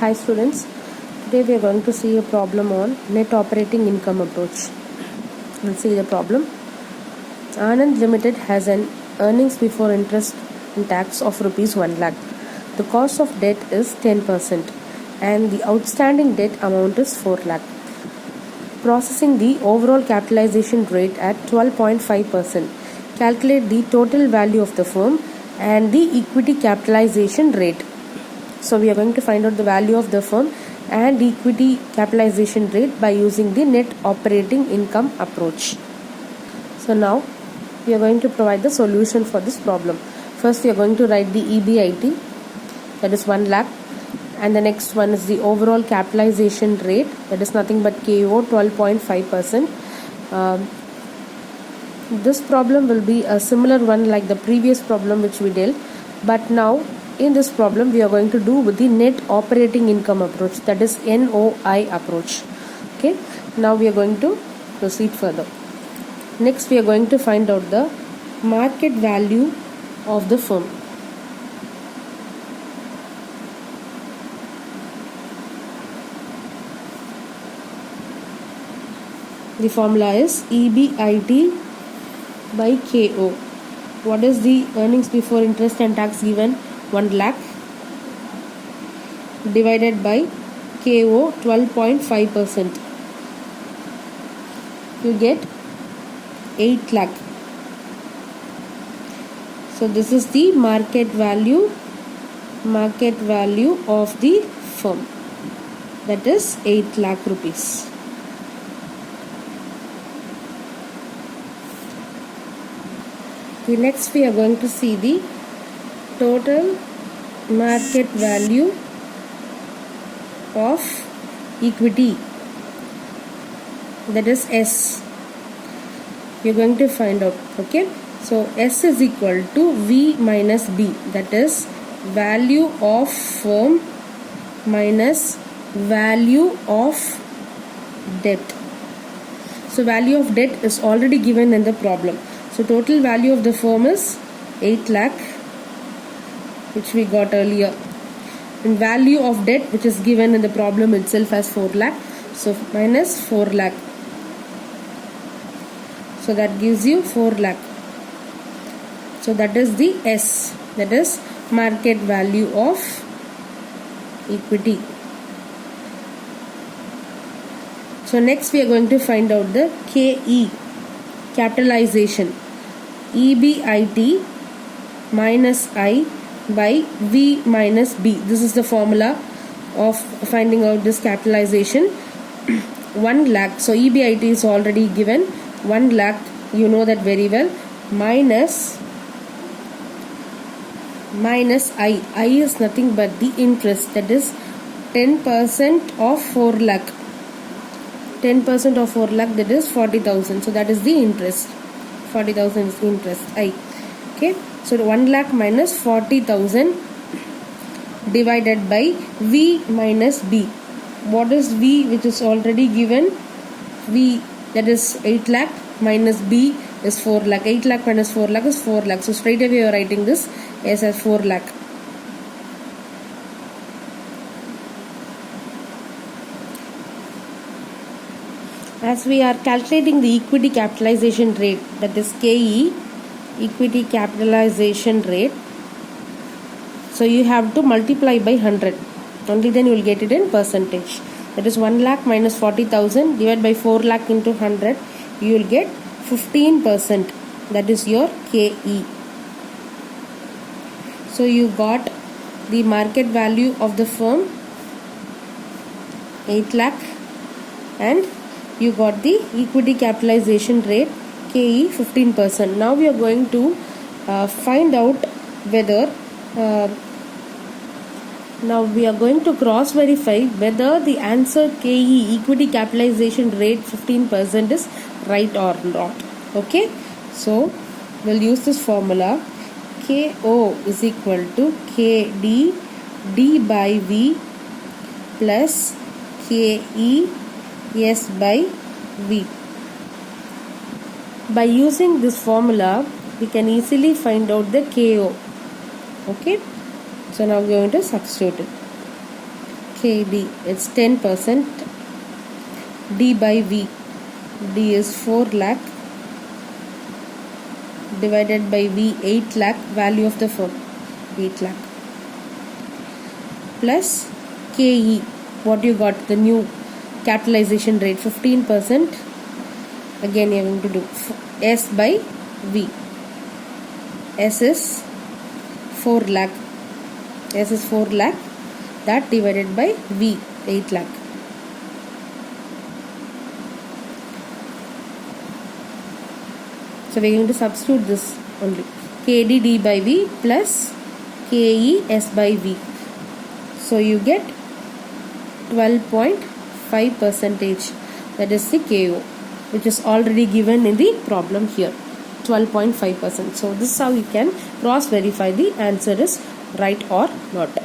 Hi students, today we are going to see a problem on net operating income approach. Let's see the problem. Anand Limited has an earnings before interest and tax of rupees 1 lakh. The cost of debt is 10% and the outstanding debt amount is 4 lakh. Processing the overall capitalization rate at 12.5%. Calculate the total value of the firm and the equity capitalization rate. So we are going to find out the value of the firm and equity capitalization rate by using the net operating income approach. So now we are going to provide the solution for this problem. First we are going to write the EBIT, that is 1 lakh, and the next one is the overall capitalization rate, that is nothing but KO, 12.5%. This problem will be a similar one like the previous problem which we dealt, but now in this problem we are going to do with the net operating income approach, that is NOI approach. Okay, now we are going to proceed further. Next we are going to find out the market value of the firm. The formula is EBIT by KO. What is the earnings before interest and tax given? 1 lakh divided by KO, 12.5%. You get 8 lakh. So this is the market value of the firm, that is 8 lakh rupees. Okay, next we are going to see the total market value of equity, that is S. We are going to find out. Okay, so S is equal to V minus B, that is value of firm minus value of debt. So value of debt is already given in the problem. So total value of the firm is 8 lakh, which we got earlier, and value of debt which is given in the problem itself as 4 lakh, so minus 4 lakh, so that gives you 4 lakh. So that is the S, that is market value of equity. So next we are going to find out the KE, capitalization. EBIT minus I by V minus B. This is the formula of finding out this capitalization. 1 lakh. So EBIT is already given. 1 lakh, you know that very well. Minus I. I is nothing but the interest, that is 10% of 4 lakh. 10% of 4 lakh, that is 40,000. So that is the interest. 40,000 is the interest, I. Okay, so 1 lakh minus 40,000 divided by V minus B. What is V which is already given? V, that is 8 lakh, minus B is 4 lakh. 8 lakh minus 4 lakh is 4 lakh. So straight away you are writing this as 4 lakh. As we are calculating the equity capitalization rate, that is KE, equity capitalization rate, so you have to multiply by 100. Only then you will get it in percentage. That is 1 lakh minus 40,000 divided by 4 lakh into 100. You will get 15%. That is your KE. So you got the market value of the firm 8 lakh and you got the equity capitalization rate KE 15%. Now we are going to find out whether now we are going to cross verify whether the answer KE, equity capitalization rate 15%, is right or not. Okay, so we'll use this formula. KO is equal to KD D by V plus KE S by V. By using this formula, we can easily find out the KO. Okay, so now we are going to substitute it. KD, it's 10%. D by V, D is 4 lakh divided by V, 8 lakh, value of the firm 8 lakh, plus KE, what you got, the new capitalization rate 15%. Again you are going to do S by V. S is 4 lakh, S is 4 lakh, that divided by V, 8 lakh. So we are going to substitute this only. KD D by V plus KE S by V. So you get 12.5%. That is the KO, which is already given in the problem here. 12.5%. So this is how you can cross verify the answer is right or not.